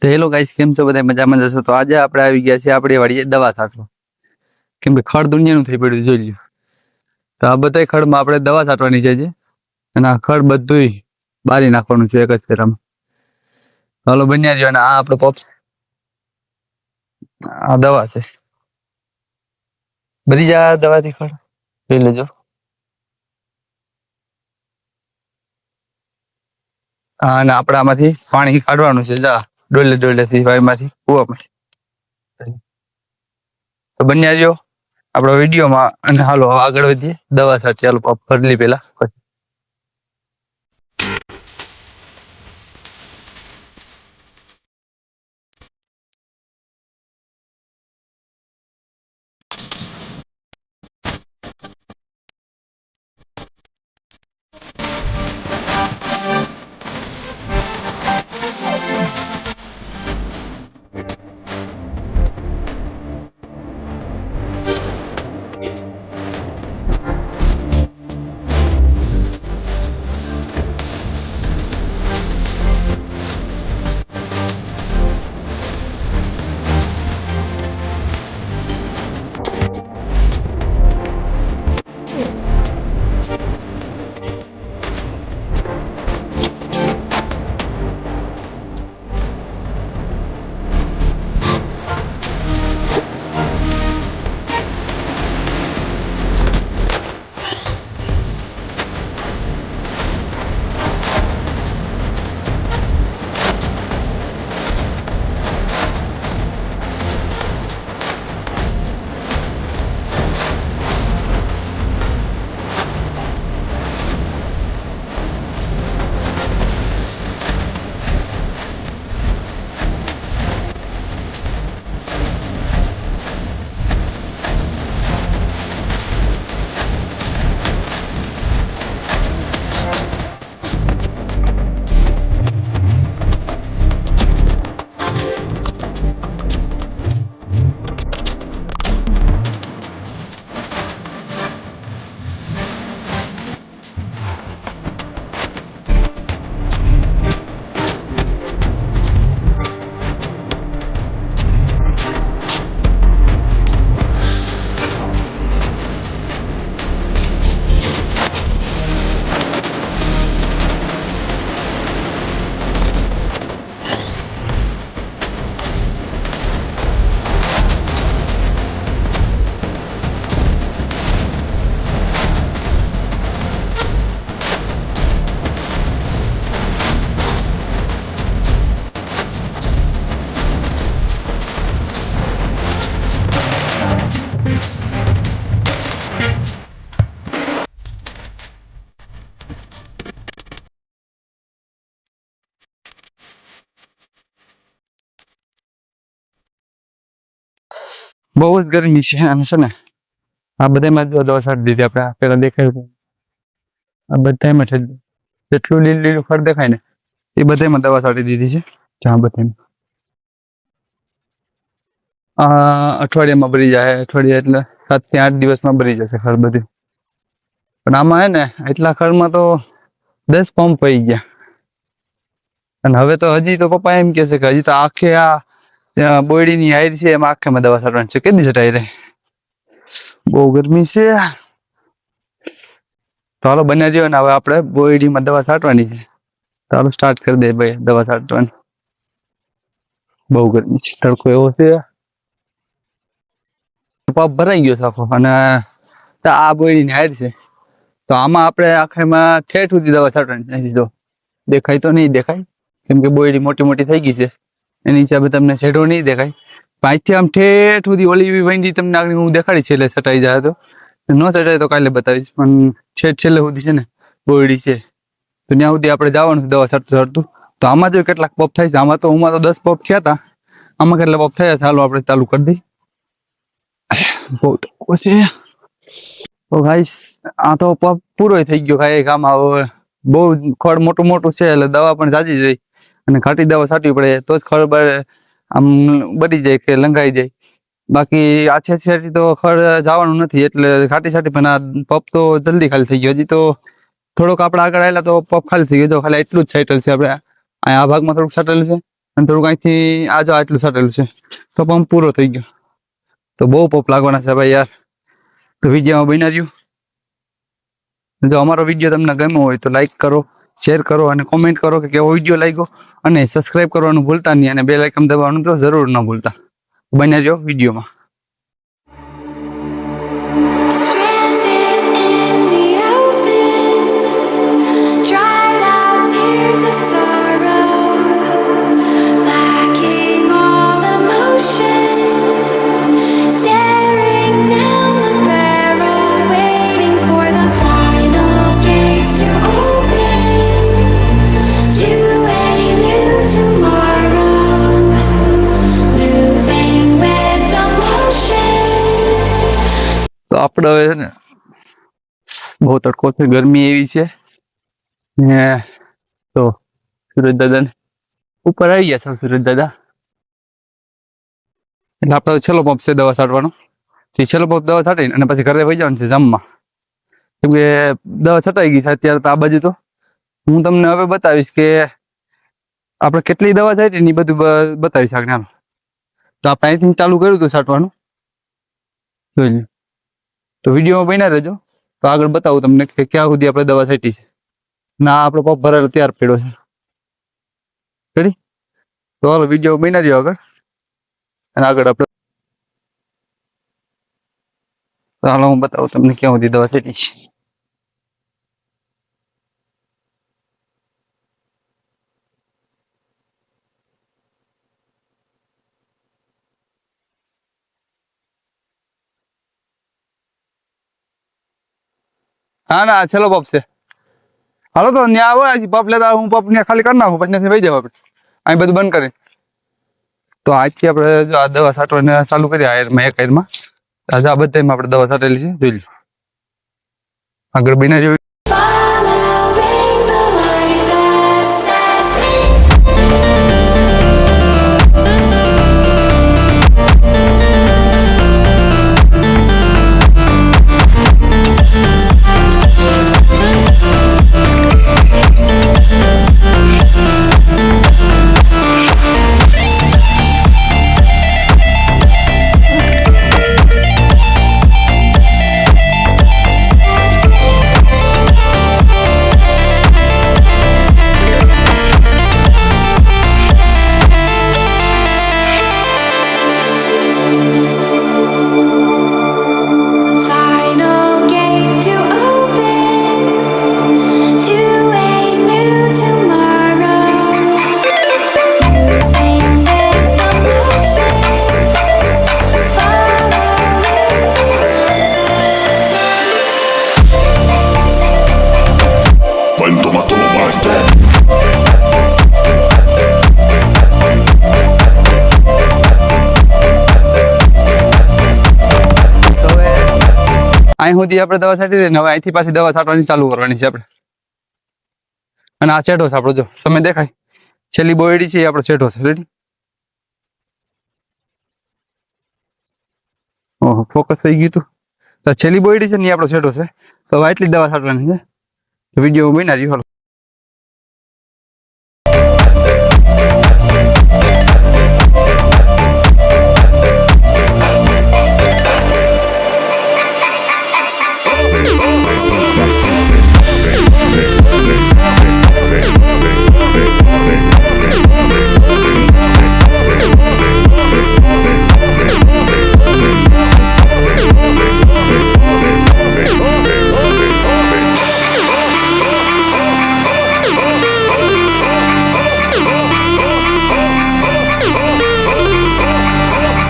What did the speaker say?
તો hello guys, કેમ છો બધા? મજામાં જશો? તો આજે આપણે આવી ગયા છીએ આપણી વાડીએ દવા છાંટવા. કેમ કે ખડ દુનિયાનું થઈ પડ્યું, જોઈ લ્યો. તો આ બધા ખડમાં આપણે દવા છાંટવાની છે અને આ ખડ બધું બારી નાખવાનું છે એક જ ફેરામાં. હાલો બન્યા રહ્યો. અને આ આપણો પપ, આ દવા છે. બધી જા દવાથી ખડ જોઈ લેજો. હા, અને આપણે આમાંથી પાણી કાઢવાનું છે. જા ડોલે વાયમાંથી કૂવામાંથી. તો બન્યા રહ્યો આપણો વિડીયોમાં. અને હાલો આગળ વધીએ. દવા છાંટીએ. ચાલો પપ ભરલી પેલા. બહુ જ ગરમી છે. અને છે ને આ બધામાં દવા છાંટી દીધી આપણે. પેલા દેખાયું આ બધામાં છે, જેટલું લીલું લીલું ખડ દેખાય ને એ બધામાં દવા છાંટી દીધી છે. જ્યાં બધામાં અઠવાડિયામાં ભરી જાય. અઠવાડિયા એટલે 7 થી 8 દિવસમાં ભરી જશે ખડ બધું. પણ આમાં હે ને એટલા ખડમાં તો 10 પંપ પડી ગયા. અને હવે તો હજી તો પપ્પા એમ કે છે કે હજી તો આખે આ બોયડીની હાઈર છે એમાં આખામાં દવા છાંટવાની છે. કેટલી છટાઈ રે, બહુ ગરમી છે. તો હાલો બન્યા રહ્યો. ને હવે આપણે બોયડીમાં દવા છાંટવાની છે. ચાલો સ્ટાર્ટ કરી દે ભાઈ દવા છાંટવાની. બહુ ગરમી છે, તડકો એવો છે. પપ ભરાઈ ગયો આખો. અને આ બોયડીની હાઈર છે. તો આમાં આપણે આખામાં ઠેઠ સુધી દવા છાંટવાની. જો દેખાય તો નહીં દેખાય, કેમ કે બોયડી મોટી મોટી થઈ ગઈ છે. એની હિસાબે તમને છેડો નહીં દેખાય. અહીંથી આમ ઠેઠ સુધી ઓલી વંડી તમને આગળ હું દેખાડી છે. એટલે છટાઈ જાય તો ન છટાય તો કાલે બતાવીશ. પણ છેલ્લે સુધી છે ને બોયડી છે, તો ત્યાં સુધી આપણે જવાનું દવા છાંટતું. તો આમાં જો કેટલાક પપ થાય છે. આમાં તો 10 પપ થયા હતા. આમાં કેટલા પપ થયા? ચાલો આપણે ચાલુ કરી દઈએ. બહુ ટકો છે. તો ગાઈસ, આ તો પપ પૂરો થઈ ગયો. ખાઈ આમાં હવે બહુ ખડ મોટું મોટું છે, એટલે દવા પણ જાજી જોઈ. અને ઘાટી દવા છાંટવી પડે તો જ ખડ આમ બળી જાય કે લંઘાઈ જાય. બાકી આછી છેટી તો ખડ જવાનું નથી. એટલે ઘાટી છાંટી. પણ આ પપ તો જલ્દી ખાલી થઈ ગયો. હજી તો થોડોક આપણે આગળ આવેલા તો પપ ખાલી થઈ ગયો. તો ખાલી એટલું જ છાંટેલ છે આપણે. આ ભાગમાં થોડુંક છાંટેલું છે અને થોડુંક અહીંથી આજો આટલું સાટેલું છે તો પંપ પૂરો થઈ ગયો. તો બહુ પંપ લાગવાના છે ભાઈ યાર. તો વિડીયોમાં બન્યા રહ્યું. જો અમારો વિડીયો તમને ગમ્યો હોય તો લાઈક કરો, શેર કરો અને કોમેન્ટ કરો કે કેવો વિડીયો લાગ્યો, અને સબસ્ક્રાઇબ કરવાનું ભૂલતા નહીં, અને બેલ આઇકન દબાવવાનું તો જરૂર ન ભૂલતા. બન્યા રહ્યો વિડીયોમાં. Stranded in the open, dried out tears of sorrow, lacking all emotion, staring down the barrel, waiting for the final gates to open to a new tomorrow, moving with the motion. તો આપણે હવે છે ને બહુ તડકો છે, ગરમી એવી છે ને. તો સુરજ દાદા ઉપર આવી ગયા છે. સુરજ દાદા એટલે આપણે છેલ્લો પંપ છે દવા છાંટવાનો. તે છેલ્લો પંપ દવા છાંટીને અને પછી ઘરે વહી જવાનું છે જમવા. કેમ કે દવા છટાઈ ગઈ છે અત્યારે તો આ બાજુ. તો હું તમને હવે બતાવીશ કે આપણે કેટલી દવા છાંટી ને એ બધું બતાવીશ આગળ. હાલો. તો આપણે અહીંથી ચાલુ કર્યું હતું છાંટવાનું, જોઈ લો. તો વિડીયોમાં બન્યા રહેજો. તો આગળ બતાવું તમને કે ક્યાં સુધી આપણે દવા છાંટી છે. ના આપણો પંપ ભરેલો તૈયાર પડ્યો છે. રેડી? તો હાલો વિડીયો બન્યા રહ્યો આગળ. અને આગળ આપણે તો હાલો હું બતાવું તમને ક્યાં સુધી દવા છાંટી છે. હા ના છેલ્લો પંપ છે. હાલો તો ત્યાં આવો પંપ લેતા હું પંપ ત્યાં ખાલી કરી નાખું, પછી ત્યાંથી વહી જાવ આપણે. અહીં બધું બંધ કરી. તો આજથી આપણે જો આ દવા છાંટવાને ચાલુ કરીએ આયરમાં, એક આયરમાં. આજે આ બધામાં આપણે દવા છાંટેલી છે, જોઈ લો. આગળ બન્યા જેવી. Following the light that sets me final gates to open to a new tomorrow, moving with the motion, following When tomato master. તો હવે અહીં સુધી આપણે દવા છાંટી દઈએ ને હવે અહીંથી પાછી દવા છાંટવાની ચાલુ કરવાની છે આપણે. અને આ છેટો છે આપણો, જો તમે દેખાય છેલ્લી બોયડી છે એ આપણો છેટો છે. રેડી? ઓહો ફોકસ થઈ ગયું તું. તો છેલ્લી બોયડી છે ને એ આપણો છેટો છે. તો હવે આટલી દવા છાંટવાની છે. વિડીયો બન્યા રહ્યો.